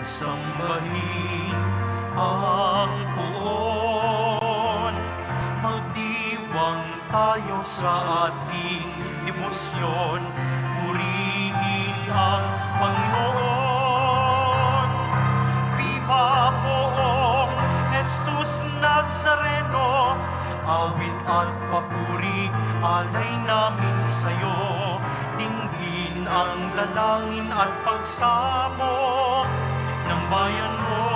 sambahin ang poon. Magdiwang tayo sa ating debosyon, purihin ang Panginoon. Viva Poong Jesus Nazareno, awit at papuri alay namin sa'yo. Dinggin ang dalangin at pagsamo ng bayan mo.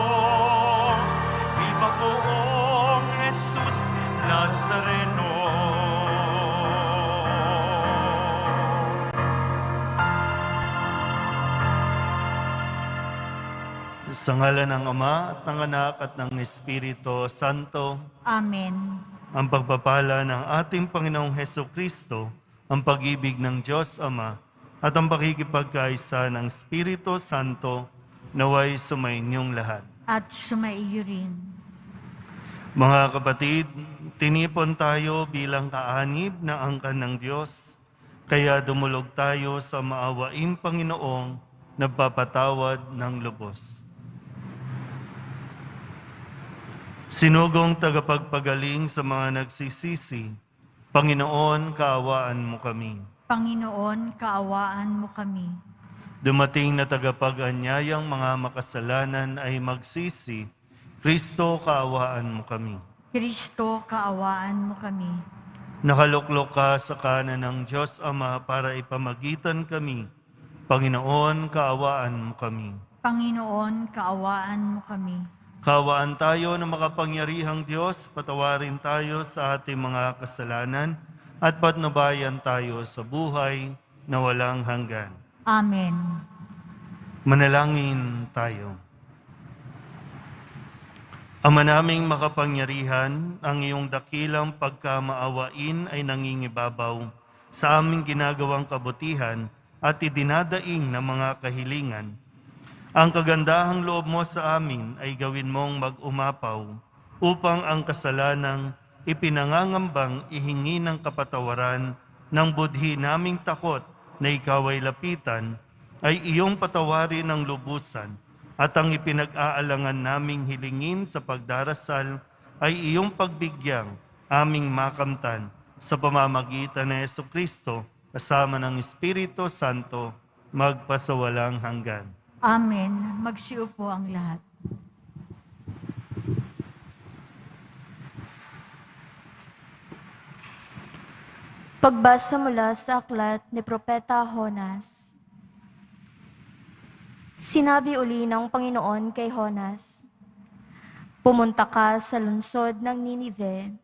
Viva Poong Jesus Nazareno. Sa ngalan ng Ama at ng Anak at ng Espiritu Santo. Amen. Ang pagpapala ng ating Panginoong Hesukristo, ang pag-ibig ng Diyos Ama, at ang pakikipagkaisa ng Espiritu Santo, naway sumainyong lahat. At sumaiyo rin. Mga kapatid, tinipon tayo bilang kaanib na angkan ng Diyos, kaya dumulog tayo sa maawaing Panginoong nagpapatawad ng lubos. Sinugong tagapagpagaling sa mga nagsisisi, Panginoon, kaawaan mo kami. Panginoon, kaawaan mo kami. Dumating na tagapag-anyayang mga makasalanan ay magsisi, Kristo, kaawaan mo kami. Kristo, kaawaan mo kami. Nakaluklok ka sa kanan ng Diyos Ama para ipamagitan kami. Panginoon, kaawaan mo kami. Panginoon, kaawaan mo kami. Kaawaan tayo ng makapangyarihang Diyos, patawarin tayo sa ating mga kasalanan at patnubayan tayo sa buhay na walang hanggan. Amen. Manalangin tayo. Ama naming makapangyarihan, ang iyong dakilang pagkamaawain ay nangingibabaw sa aming ginagawang kabutihan at idinadaing ng mga kahilingan. Ang kagandahang loob mo sa amin ay gawin mong mag-umapaw upang ang kasalanang ipinangangambang ihingi ng kapatawaran ng budhi naming takot na ikaw ay lapitan, ay iyong patawarin ng lubusan, at ang ipinag-aalangan naming hilingin sa pagdarasal ay iyong pagbigyang aming makamtan sa pamamagitan ni Jesucristo kasama ng Espiritu Santo magpasawalang hanggan. Amen. Magsiupo ang lahat. Pagbasa mula sa aklat ni Propeta Jonas. Sinabi uli ng Panginoon kay Jonas, pumunta ka sa lungsod ng Ninive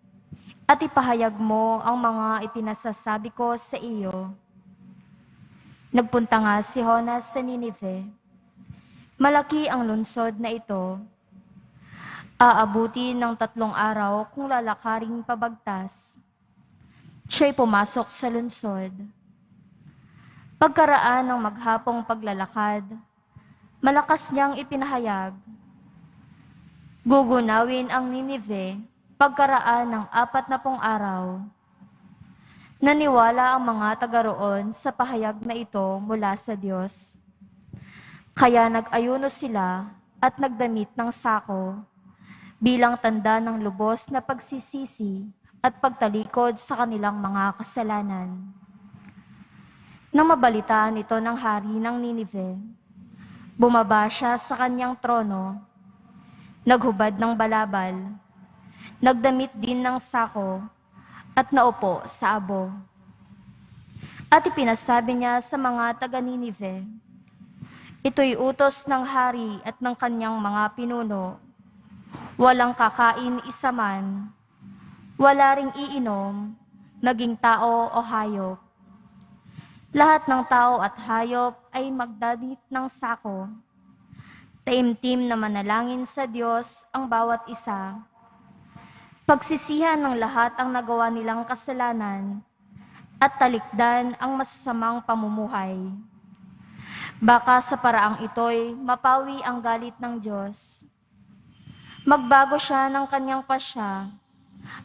at ipahayag mo ang mga ipinasasabi ko sa iyo. Nagpunta nga si Jonas sa Ninive. Malaki ang lungsod na ito. Aabuti ng 3 araw kung lalakaring pabagtas. Siya'y pumasok sa lungsod. Pagkaraan ng maghapong paglalakad, malakas niyang ipinahayag. Gugunawin ang Ninive pagkaraan ng 40 araw. Naniwala ang mga taga roon sa pahayag na ito mula sa Diyos. Kaya nag-ayuno sila at nagdamit ng sako bilang tanda ng lubos na pagsisisi at pagtalikod sa kanilang mga kasalanan. Nang mabalitaan ito ng hari ng Ninive, bumaba siya sa kanyang trono, naghubad ng balabal, nagdamit din ng sako, at naupo sa abo. At ipinasabi niya sa mga taga-Ninive, ito'y utos ng hari at ng kanyang mga pinuno. Walang kakain isa man, wala ring iinom, maging tao o hayop. Lahat ng tao at hayop ay magdadit ng sako. Taimtim na manalangin sa Diyos ang bawat isa. Pagsisihan ng lahat ang nagawa nilang kasalanan at talikdan ang masasamang pamumuhay. Baka sa paraang ito'y mapawi ang galit ng Diyos. Magbago siya ng kanyang pasya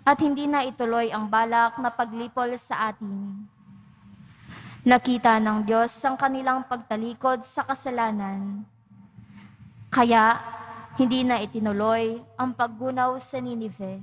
at hindi na ituloy ang balak na paglipol sa atin. Nakita ng Diyos ang kanilang pagtalikod sa kasalanan. Kaya hindi na itinuloy ang paggunaw sa Ninive.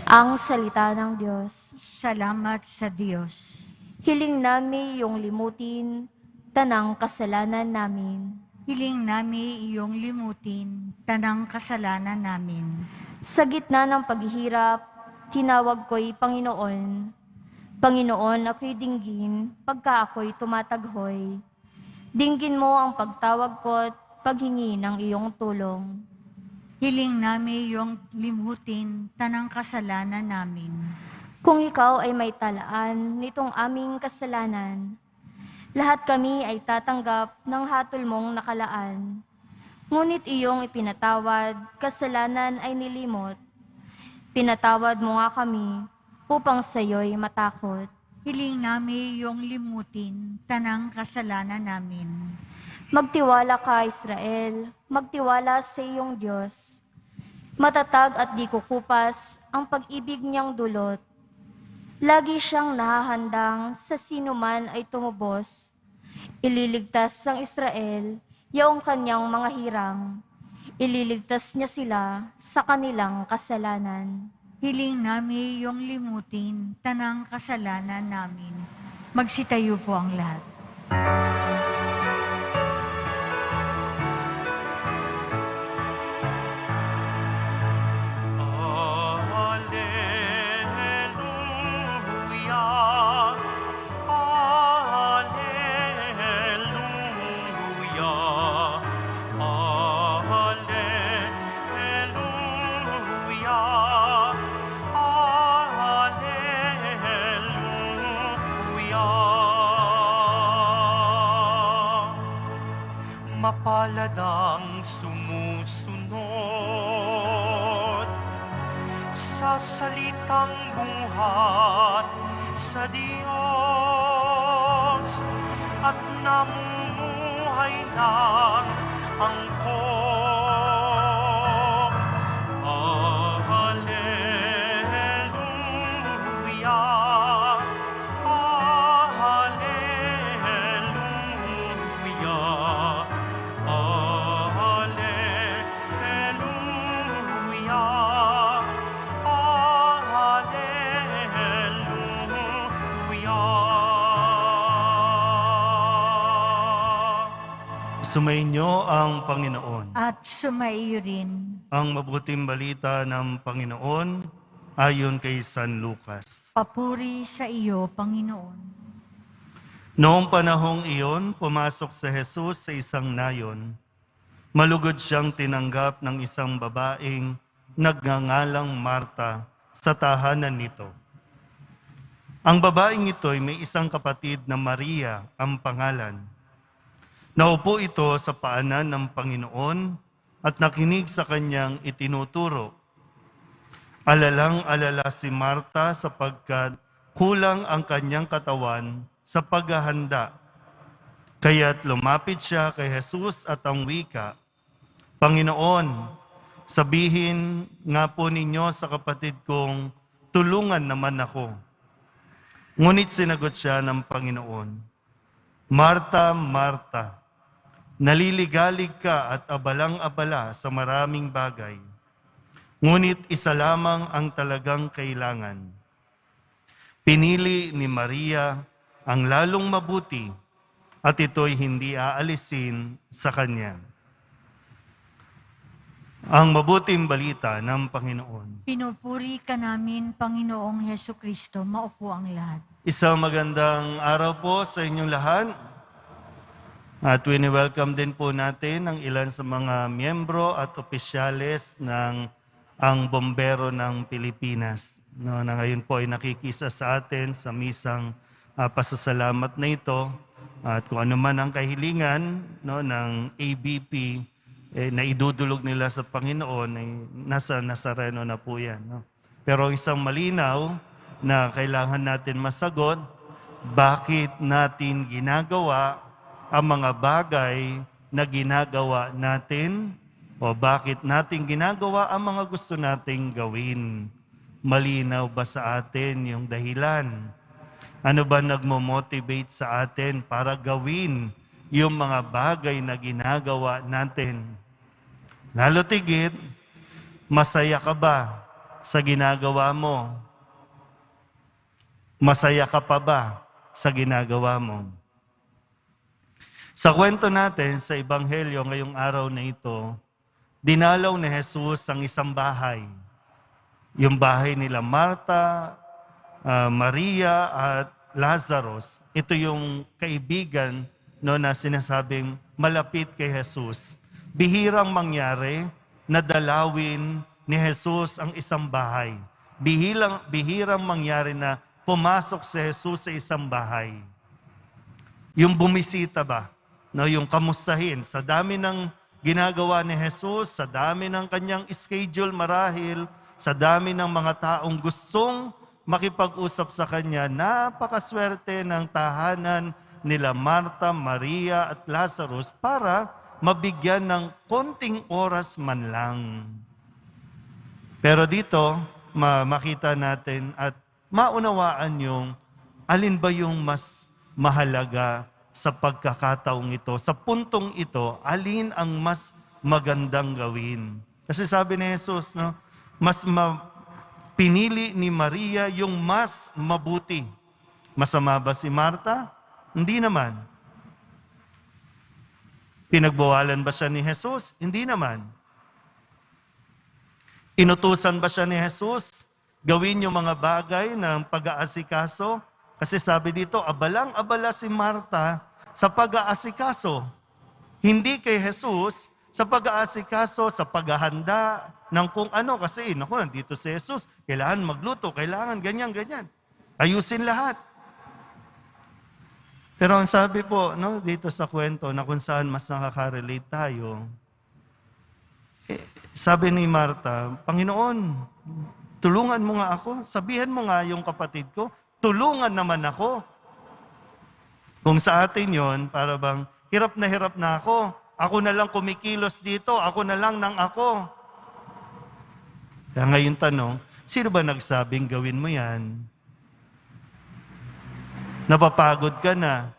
Ang salita ng Diyos. Salamat sa Diyos. Hiling namin iyong limutin, tanang kasalanan namin. Hiling nami iyong limutin, tanang kasalanan namin. Sa gitna ng paghihirap, tinawag ko'y Panginoon. Panginoon, ako'y dinggin, pagka ako'y tumataghoy. Dinggin mo ang pagtawag ko't paghingi ng iyong tulong. Hiling nami iyong limutin, tanang kasalanan namin. Kung ikaw ay may talaan nitong aming kasalanan, lahat kami ay tatanggap ng hatol mong nakalaan. Ngunit iyong ipinatawad, kasalanan ay nilimot. Pinatawad mo nga kami upang sa'yo'y matakot. Hiling nami iyong limutin, tanang kasalanan namin. Magtiwala ka, Israel, magtiwala sa iyong Diyos. Matatag at di kukupas ang pag-ibig niyang dulot. Lagi siyang nahahandang sa sinuman ay tumubos. Ililigtas ang Israel, yaong kanyang mga hirang. Ililigtas niya sila sa kanilang kasalanan. Hiling nami iyong limutin, tanang kasalanan namin. Magsitayo po ang lahat. Alleluia, alleluia, alleluia, alleluia. Mapalad ang sumusunod sa salitang buhat sa Diyos at namumuhay ng angkop. Alleluia, alleluia, alleluia. Sumainyo ang Panginoon. At sumaiyo rin. Ang mabuting balita ng Panginoon ayon kay San Lucas. Papuri sa iyo, Panginoon. Noong panahong iyon, pumasok sa Jesus sa isang nayon. Malugod siyang tinanggap ng isang babaeng nagngangalang Marta sa tahanan nito. Ang babaeng ito'y may isang kapatid na Maria ang pangalan. Naupo ito sa paanan ng Panginoon at nakinig sa kanyang itinuturo. Alalang-alala si Marta sapagkat kulang ang kanyang katawan sa paghahanda. Kaya't lumapit siya kay Jesus at ang wika, Panginoon, sabihin nga po ninyo sa kapatid kong tulungan naman ako. Ngunit sinagot siya ng Panginoon, Marta, Marta, naliligalig ka at abalang-abala sa maraming bagay. Ngunit isa lamang ang talagang kailangan. Pinili ni Maria ang lalong mabuti at ito'y hindi aalisin sa kanya. Ang mabuting balita ng Panginoon. Pinupuri ka namin, Panginoong Heso Kristo. Maupo ang lahat. Isang magandang araw po sa inyong lahat. At wini-welcome din po natin ang ilan sa mga miyembro at opisyales ng ang Bombero ng Pilipinas. No, na ngayon po ay nakikisa sa atin sa misang pasasalamat na ito. At kung ano man ang kahilingan no, ng ABP, na idudulog nila sa Panginoon, ay nasa Nazareno na po yan. No? Pero isang malinaw na kailangan natin masagot, bakit natin ginagawa ang mga bagay na ginagawa natin o bakit natin ginagawa ang mga gusto nating gawin. Malinaw ba sa atin yung dahilan? Ano ba nagmo-motivate sa atin para gawin yung mga bagay na ginagawa natin. Lalo tigit, masaya ka ba sa ginagawa mo? Masaya ka pa ba sa ginagawa mo? Sa kwento natin sa Ebanghelyo ngayong araw na ito, dinalaw ni Jesus ang isang bahay. Yung bahay nila Marta, Maria at Lazarus. Ito yung kaibigan na sinasabing malapit kay Jesus. Bihirang mangyari na dalawin ni Jesus ang isang bahay. Bihirang mangyari na pumasok si Jesus sa isang bahay. Yung bumisita ba? Yung kamustahin. Sa dami ng ginagawa ni Jesus, sa dami ng kanyang schedule marahil, sa dami ng mga taong gustong makipag-usap sa kanya, napakaswerte ng tahanan nila Marta, Maria at Lazarus para mabigyan ng konting oras man lang. Pero dito, makita natin at maunawaan yung alin ba yung mas mahalaga sa pagkakataong ito. Sa puntong ito, alin ang mas magandang gawin? Kasi sabi ni Jesus, pinili ni Maria yung mas mabuti. Masama ba si Marta? Hindi naman. Pinagbawalan ba siya ni Jesus? Hindi naman. Inutusan ba siya ni Jesus gawin yung mga bagay ng pag-aasikaso? Kasi sabi dito, abalang-abala si Marta sa pag-aasikaso. Hindi kay Jesus, sa pag-aasikaso, sa paghahanda ng kung ano. Kasi, nandito si Jesus, kailangan magluto, kailangan ganyan. Ayusin lahat. Pero ang sabi po, dito sa kwento na kung saan mas nakaka-relate tayo, sabi ni Marta, Panginoon, tulungan mo nga ako. Sabihan mo nga yung kapatid ko, tulungan naman ako. Kung sa atin yon, para bang hirap na ako. Ako na lang kumikilos dito, ako na lang ng ako. Kaya ngayon tanong, sino ba nagsabing gawin mo yan? Napapagod ka na.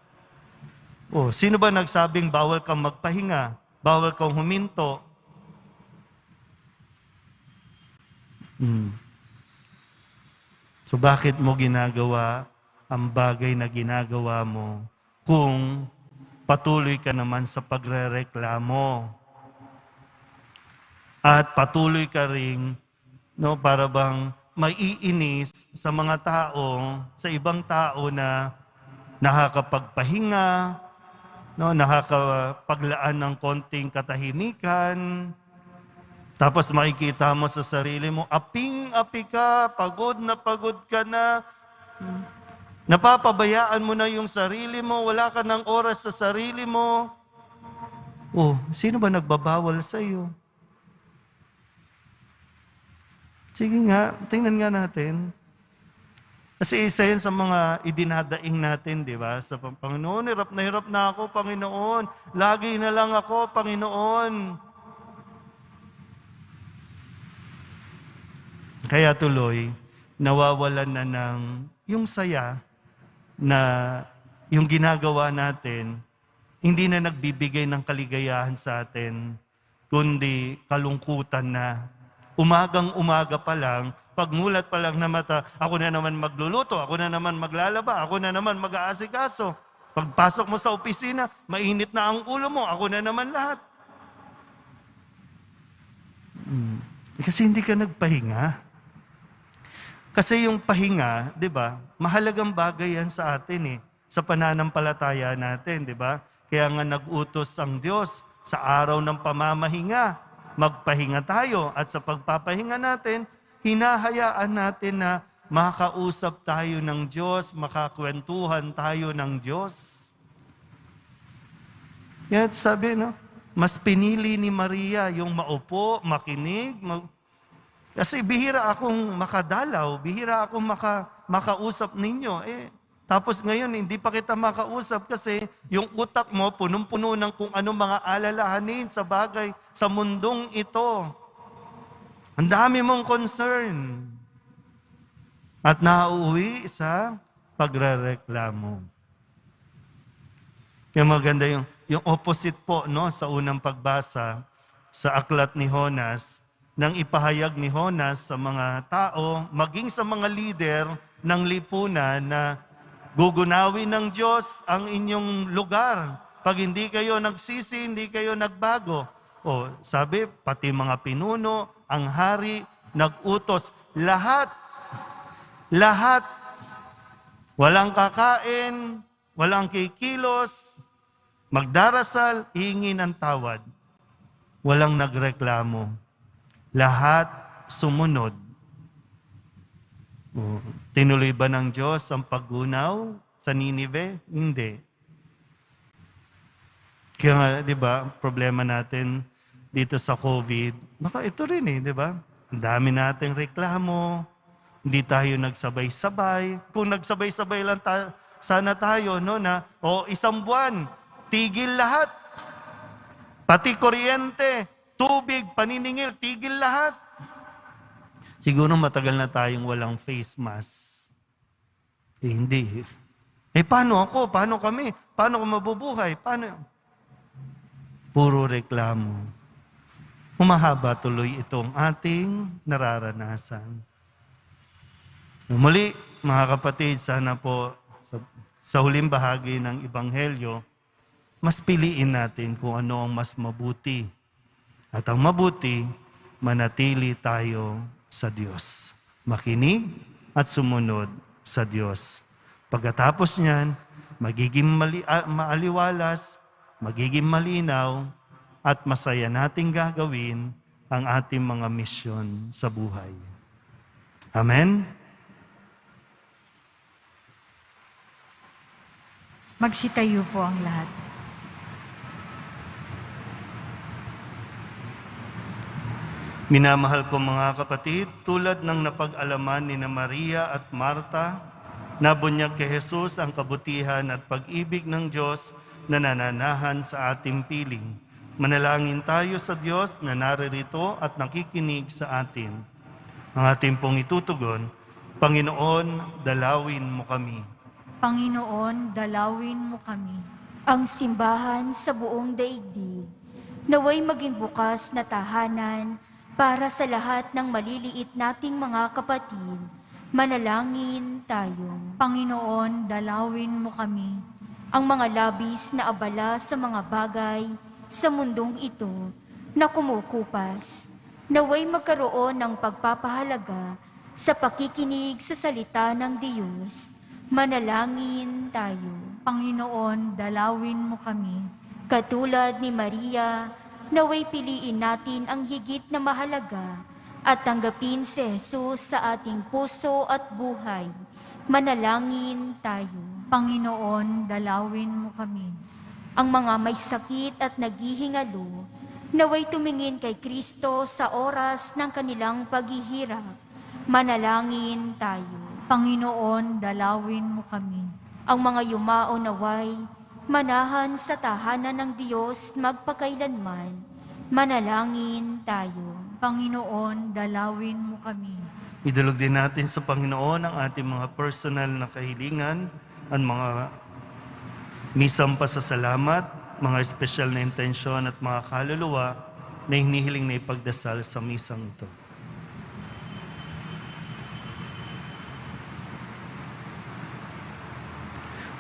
Sino ba nagsabing bawal kang magpahinga? Bawal kang huminto? So bakit mo ginagawa ang bagay na ginagawa mo kung patuloy ka naman sa pagrereklamo? At patuloy ka ring para bang maiinis sa mga tao, sa ibang tao na nakakapagpahinga, nakakapaglaan ng konting katahimikan. Tapos makikita mo sa sarili mo, aping-api ka, pagod ka na. Napapabayaan mo na yung sarili mo, wala ka ng oras sa sarili mo. Sino ba nagbabawal sa iyo? Sige nga, tingnan nga natin. Kasi isa yan sa mga idinadaing natin, di ba? Sa Panginoon, hirap na ako, Panginoon. Lagi na lang ako, Panginoon. Kaya tuloy, nawawalan na ng yung saya na yung ginagawa natin, hindi na nagbibigay ng kaligayahan sa atin, kundi kalungkutan na. Umagang-umaga pa lang, pagmulat pa lang na mata, ako na naman magluluto, ako na naman maglalaba, ako na naman mag-aasikaso. Pagpasok mo sa opisina, mainit na ang ulo mo, ako na naman lahat. Kasi hindi ka nagpahinga. Kasi yung pahinga, di ba, mahalagang bagay yan sa atin sa pananampalataya natin, di ba? Kaya nga nag-utos ang Diyos sa araw ng pamamahinga, magpahinga tayo at sa pagpapahinga natin, hinahayaan natin na makausap tayo ng Diyos, makakwentuhan tayo ng Diyos. Kaya sabi, mas pinili ni Maria yung maupo, makinig, kasi bihira akong makadalaw, bihira akong makausap ninyo. Tapos ngayon, hindi pa kita makausap kasi yung utak mo punong-puno ng kung anong mga alalahanin sa bagay sa mundong ito. Ang dami mong concern. At nauuwi sa pagrereklamo. Kaya maganda yung opposite po no, sa unang pagbasa sa aklat ni Jonas, nang ipahayag ni Jonas sa mga tao, maging sa mga leader ng lipunan na gugunawin ng Diyos ang inyong lugar. Pag hindi kayo nagsisi, hindi kayo nagbago. O, sabi, pati mga pinuno, ang hari, nag-utos, lahat, walang kakain, walang kikilos, magdarasal, hihingi ng tawad. Walang nagreklamo. Lahat sumunod. Tinuloy ba ng Diyos ang paggunaw sa Ninive? Hindi. Kaya nga, di ba, problema natin dito sa COVID, baka ito rin di ba? Ang dami nating reklamo, hindi tayo nagsabay-sabay. Kung nagsabay-sabay lang sana tayo, no, na, isang buwan, tigil lahat. Pati kuryente, tubig, paniningil, tigil lahat. Siguro matagal na tayong walang face mask. Hindi. Paano ako? Paano kami? Paano ko mabubuhay? Paano? Puro reklamo. Humahaba tuloy itong ating nararanasan. Muli, mga kapatid, sana po sa huling bahagi ng Ebanghelyo, mas piliin natin kung ano ang mas mabuti. At ang mabuti, manatili tayo sa Diyos. Makinig at sumunod sa Diyos. Pagkatapos niyan, magiging maaliwalas, magiging malinaw, at masaya nating gagawin ang ating mga misyon sa buhay. Amen? Magsitayo po ang lahat. Minamahal ko mga kapatid, tulad ng napag-alaman ni na Maria at Marta, nabunyag kay Jesus ang kabutihan at pag-ibig ng Diyos na nananahan sa ating piling. Manalangin tayo sa Diyos na naririto at nakikinig sa atin. Ang ating pong itutugon, Panginoon, dalawin mo kami. Panginoon, dalawin mo kami. Ang simbahan sa buong daigdig, naway maging bukas na tahanan para sa lahat ng maliliit nating mga kapatid. Manalangin tayo. Panginoon, dalawin mo kami. Ang mga labis na abala sa mga bagay sa mundong ito na kumukupas, naway magkaroon ng pagpapahalaga sa pakikinig sa salita ng Diyos. Manalangin tayo. Panginoon, dalawin mo kami. Katulad ni Maria, naway piliin natin ang higit na mahalaga at tanggapin si Jesus sa ating puso at buhay. Manalangin tayo. Panginoon, dalawin mo kami. Ang mga may sakit at naghihingalo, naway tumingin kay Kristo sa oras ng kanilang paghihirap. Manalangin tayo. Panginoon, dalawin mo kami. Ang mga yumao naway manahan sa tahanan ng Diyos magpakailanman. Manalangin tayo. Panginoon, dalawin mo kami. Idulog din natin sa Panginoon ang ating mga personal na kahilingan, ang mga misang pasasalamat, mga espesyal na intensyon at mga kaluluwa na hinihiling na ipagdasal sa misang ito.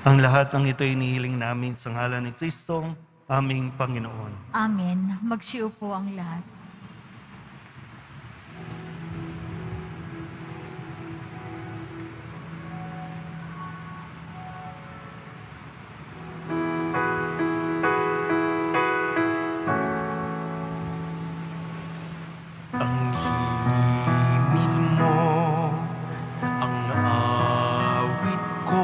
Ang lahat ng ito inihiling namin sa ngalan ni Kristo, aming Panginoon. Amen. Magsiupo ang lahat. Ang himig mo, ang awit ko,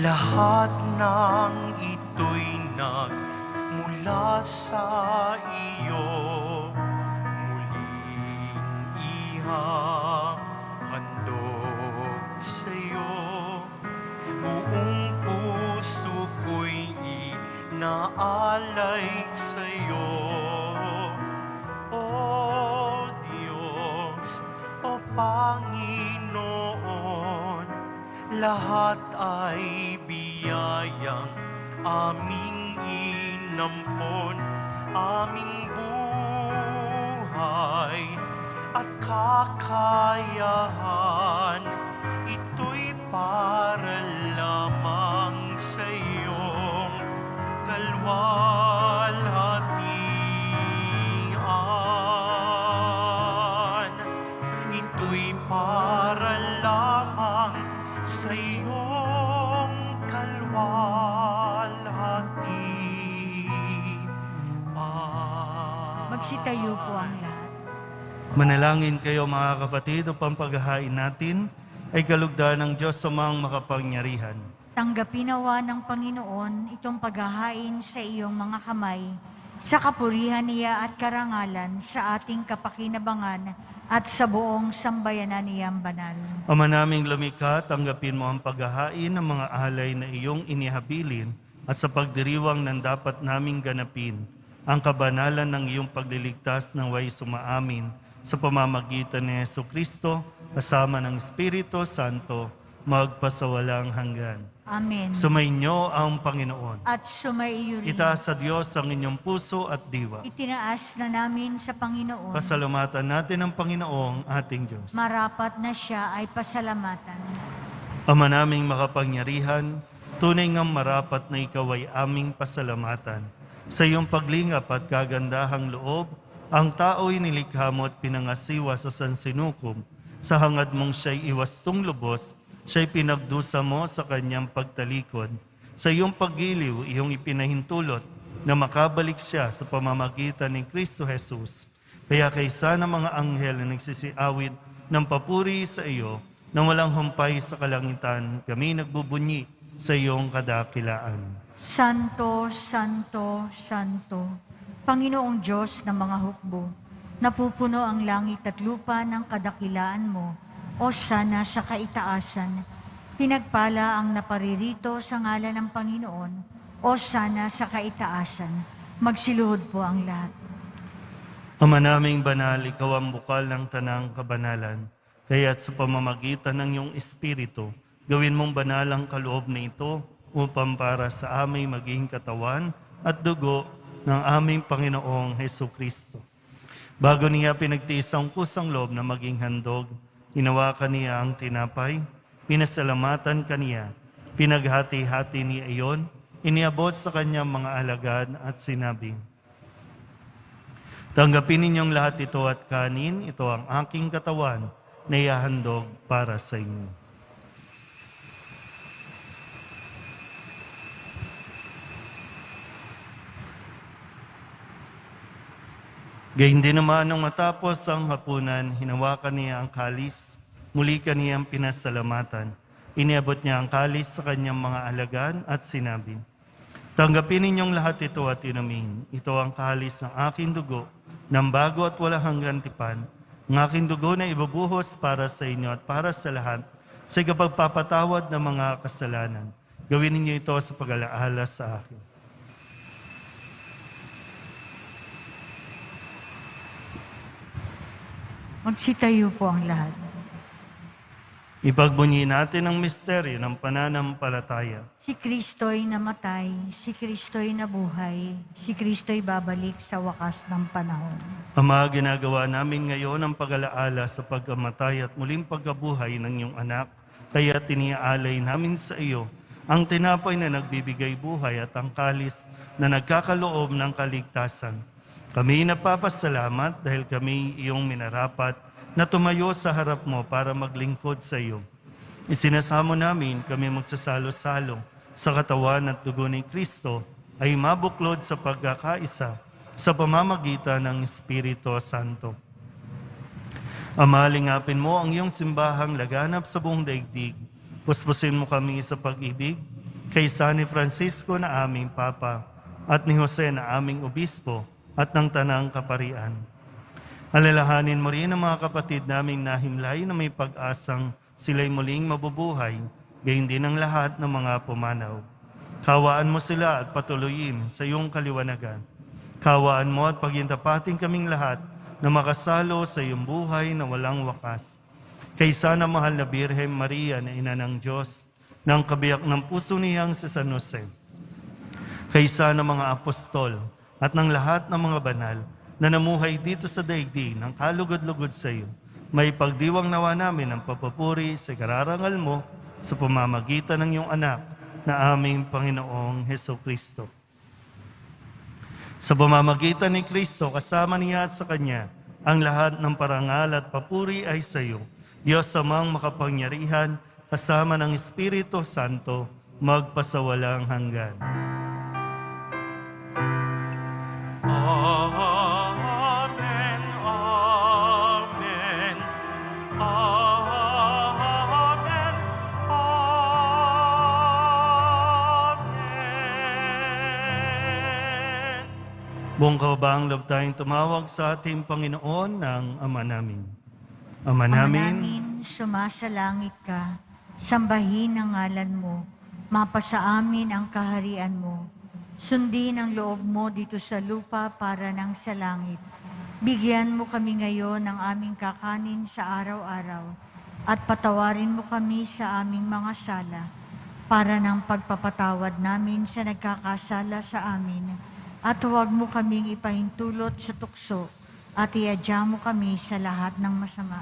lahat ng ito'y nagmula sa iyo. Muling ihahandog sa iyo, buong puso ko'y inaalay sa iyo. O Diyos, o Panginoon, lahat ay biyayang aming inampon, aming buhay at kakayahan. Ito'y para lamang sa iyong kalwalhatian. Ito'y para lamang sa iyong kalwalhatian. Magsitayo po ang lahat. Manalangin kayo mga kapatid upang paghahain natin ay kalugdan ng Diyos Amang makapangyarihan. Tanggapin nawa ng Panginoon itong paghahain sa iyong mga kamay, sa kapurihan niya at karangalan sa ating kapakinabangan at sa buong sambayanan niyang banal. Ama naming lumikha, tanggapin mo ang paghahain ng mga alay na iyong inihabilin at sa pagdiriwang ng dapat naming ganapin ang kabanalan ng iyong pagliligtas ng way sumaamin sa pamamagitan ni Jesucristo kasama ng Espiritu Santo magpasawalang hanggan. Amen. Sumainyo ang Panginoon. At sumaiyo rin. Itaas sa Diyos ang inyong puso at diwa. Itinaas na namin sa Panginoon. Pasalamatan natin ang Panginoong ating Diyos. Marapat na siya ay pasalamatan. Ama naming makapangyarihan, tunay ngang marapat na ikaw ay aming pasalamatan. Sa iyong paglingap at kagandahang loob, ang tao'y nilikha mo at pinangasiwa sa sansinukom. Sa hangad mong siya'y iwastong lubos, siya'y pinagdusa mo sa kanyang pagtalikod. Sa iyong paggiliw, iyong ipinahintulot na makabalik siya sa pamamagitan ni Kristo Jesus. Kaya kaysa ng mga anghel na nagsisiawit ng papuri sa iyo, na walang humpay sa kalangitan, kami nagbubunyi sa iyong kadakilaan. Santo, Santo, Santo, Panginoong Diyos ng mga hukbo, napupuno ang langit at lupa ng kadakilaan mo, o sana sa kaitaasan. Pinagpala ang naparirito sa ngalan ng Panginoon, o sana sa kaitaasan. Magsiluhod po ang lahat. Ama naming banal, ikaw ang bukal ng tanang kabanalan. Kaya't sa pamamagitan ng iyong Espiritu, gawin mong banal ang kaloob na ito upang para sa aming maging katawan at dugo ng aming Panginoong Hesukristo. Bago niya pinagtiis ang kusang loob na maging handog, hinawakan niya ang tinapay, pinasalamatan kaniya, pinaghati-hati niya iyon, iniabot sa kanyang mga alagad at sinabing, tanggapin ninyong lahat ito at kanin, ito ang aking katawan na ihahandog para sa inyo. Gayun din naman nung matapos ang hapunan, hinawakan niya ang kalis, muli kaniyang pinasalamatan. Iniabot niya ang kalis sa kanyang mga alagad at sinabi, tanggapin ninyong lahat ito at inumin. Ito ang kalis ng aking dugo, ng bago at walang hanggang tipan. Ang aking dugo na ibubuhos para sa inyo at para sa lahat sa ikapagpapatawad ng mga kasalanan. Gawin ninyo ito sa pag-alaala sa akin. Magsitayo po ang lahat. Ipagbunyi natin ang misteryo ng pananampalataya. Si Kristo'y namatay, si Kristo'y nabuhay, si Kristo'y babalik sa wakas ng panahon. Ama, ginagawa namin ngayon ang pag-alaala sa pagkamatay at muling pagkabuhay ng iyong anak, kaya tiniaalay namin sa iyo ang tinapay na nagbibigay buhay at ang kalis na nagkakaloob ng kaligtasan. Kami napapasalamat dahil kami iyong minarapat na tumayo sa harap mo para maglingkod sa iyo. Isinasamo namin kami magsasalo-salo sa katawan at dugo ni Kristo ay mabuklod sa pagkakaisa sa pamamagitan ng Espiritu Santo. Ama, lingapin mo ang iyong simbahang laganap sa buong daigdig. Puspusin mo kami sa pag-ibig kaysa ni Francisco na aming Papa at ni Jose na aming Obispo at ng Tanang Kaparian. Alalahanin mo rin ang mga kapatid naming nahimlay na may pag-asang sila'y muling mabubuhay, gayon din ang lahat ng mga pumanaw. Kawaan mo sila at patuloyin sa iyong kaliwanagan. Kawaan mo at pagintapating kaming lahat na makasalo sa iyong buhay na walang wakas. Kaysa na mahal na Birhen Maria na Ina ng Diyos, ng kabiyak ng puso niyang si San Jose, kaysa ng mga apostol at ng lahat ng mga banal na namuhay dito sa daigdig ng kalugod-lugod sa iyo. May pagdiwang nawa namin ang papupuri sa kararangal mo sa pamamagitan ng iyong anak na aming Panginoong Hesukristo. Sa pamamagitan ni Kristo, kasama niya at sa Kanya, ang lahat ng parangal at papuri ay sa iyo. Diyos amang makapangyarihan, kasama ng Espiritu Santo, magpasawalang hanggan. Amen, amen, amen, amen. Buong kababaang loob tayong tumawag sa ating Panginoon ng Ama namin. Ama Ama namin, namin, sumasalangit ka, sambahin ang ngalan mo, mapasa amin ang kaharian mo. Sundin ang loob mo dito sa lupa para nang sa langit. Bigyan mo kami ngayon ng aming kakanin sa araw-araw at patawarin mo kami sa aming mga sala para ng pagpapatawad namin sa nagkakasala sa amin. At huwag mo kaming ipahintulot sa tukso at iadya mo kami sa lahat ng masama.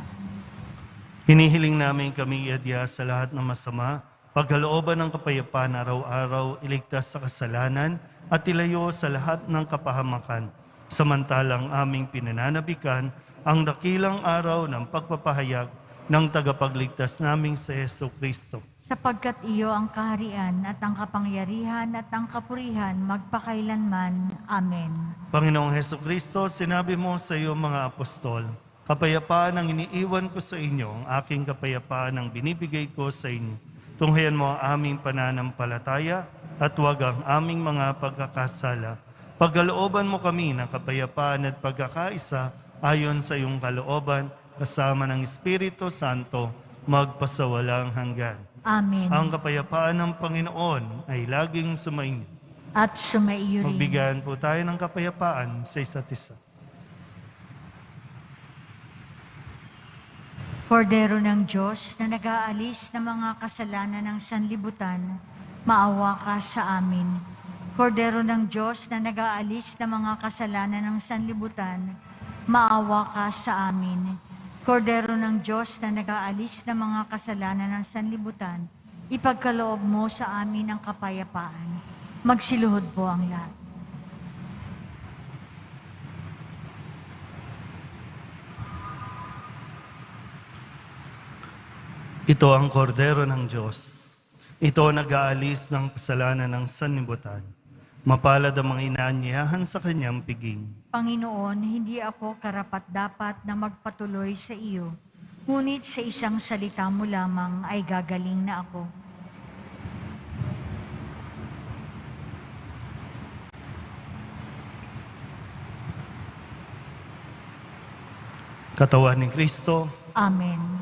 hinihiling namin kami iadya sa lahat ng masama, pagkalooban ng kapayapaan araw-araw, iligtas sa kasalanan at ilayo sa lahat ng kapahamakan. Samantalang aming pinananabikan ang dakilang araw ng pagpapahayag ng tagapagligtas naming si Jesucristo. Sapagkat iyo ang kaharian at ang kapangyarihan at ang kapurihan magpakailanman. Amen. Panginoong Jesucristo, sinabi mo sa iyong mga apostol, kapayapaan ang iniiwan ko sa inyo, ang aking kapayapaan ang binibigay ko sa inyo. Tunghayan mo ang aming pananampalataya at huwag ang aming mga pagkakasala. Pagkalooban mo kami ng kapayapaan at pagkakaisa ayon sa iyong kalooban, kasama ng Espiritu Santo, magpasawalang hanggan. Amen. Ang kapayapaan ng Panginoon ay laging sumainyo. At sumaiyo rin. Magbigayan po tayo ng kapayapaan sa isa't isa. Kordero ng Diyos na nag-aalis ng mga kasalanan ng sanlibutan, maawa ka sa amin. Kordero ng Diyos na nag-aalis ng mga kasalanan ng sanlibutan, maawa ka sa amin. Kordero ng Diyos na nag-aalis ng mga kasalanan ng sanlibutan, ipagkaloob mo sa amin ang kapayapaan. Magsiluhod po ang lahat. Ito ang kordero ng Diyos. Ito ang nag-aalis ng kasalanan ng sanlibutan. Mapalad ang mga inaanyayahan sa kanyang piging. Panginoon, hindi ako karapat-dapat na magpatuloy sa iyo, ngunit sa isang salita mo lamang ay gagaling na ako. Katawan ni Kristo, Amen.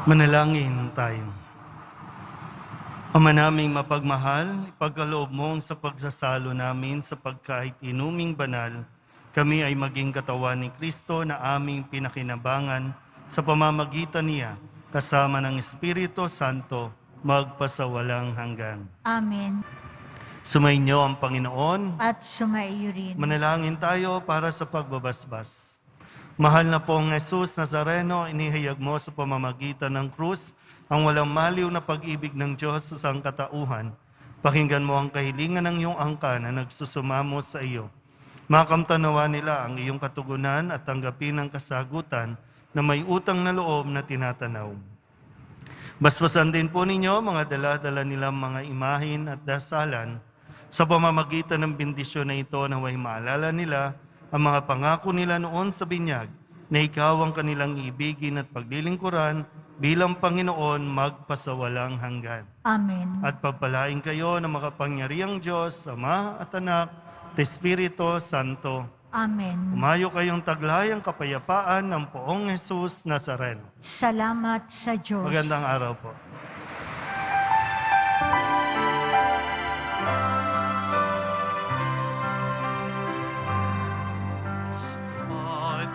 manalangin tayo. Ama naming mapagmahal, ipagkaloob mong sa pagsasalo namin sa pagkahit inuming banal, kami ay maging katawan ni Kristo na aming pinakinabangan sa pamamagitan niya, kasama ng Espiritu Santo, magpasawalang hanggan. Amen. Sumainyo ang Panginoon. At sumaiyo rin. Manalangin tayo para sa pagbabasbas. Mahal na pong Jesus Nazareno, inihayag mo sa pamamagitan ng krus ang walang maliw na pag-ibig ng Diyos sa sangkatauhan. Pakinggan mo ang kahilingan ng iyong angka na nagsusumamo sa iyo. Makamtanawa nila ang iyong katugunan at tanggapin ang kasagutan na may utang na loob na tinatanaw. Basbasan din po ninyo mga dala-dala nilang mga imahin at dasalan sa pamamagitan ng bendisyon na ito na way maalala nila ang mga pangako nila noon sa binyag na ikaw ang kanilang ibigin at paglilingkuran bilang Panginoon magpasawalang hanggan. Amen. At pagpalain kayo ng makapangyarihang Diyos, Ama at Anak, at Espiritu Santo. Amen. Umayo kayong taglayang kapayapaan ng Poong Jesus Nazareno. Salamat sa Diyos. Magandang araw po.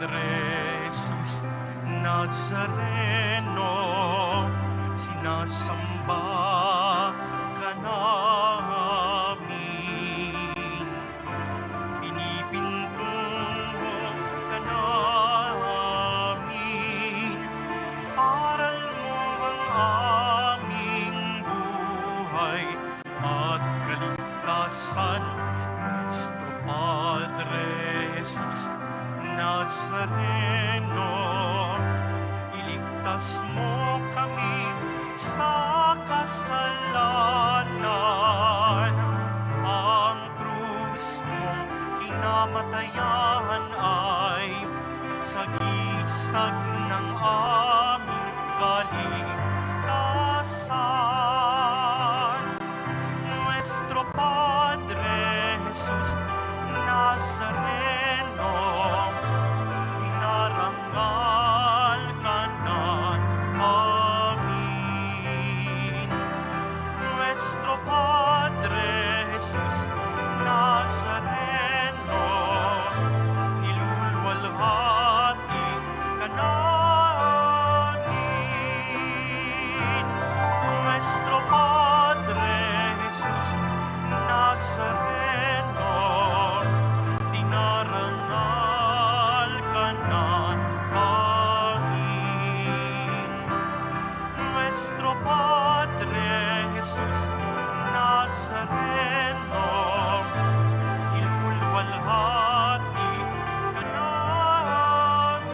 Padre Jesus Nazareno, sinasamba ka namin. Pinipinto ka namin. Aral mo ang aming buhay at kaligtasan. Nuestro Padre Jesus Nazareno, iligtas mo kami sa kasalanan. Ang krus mong kinamatayan ay sagisag ng aming kaligtasan. Nuestro Padre Jesus Nazareno, inarangal ka namin. Nuestro Padre Jesus Nazareno, niluluwalhati ka namin. Nuestro Padre Jesus Nazareno, dinarangal ka namin. Nuestro Padre Jesus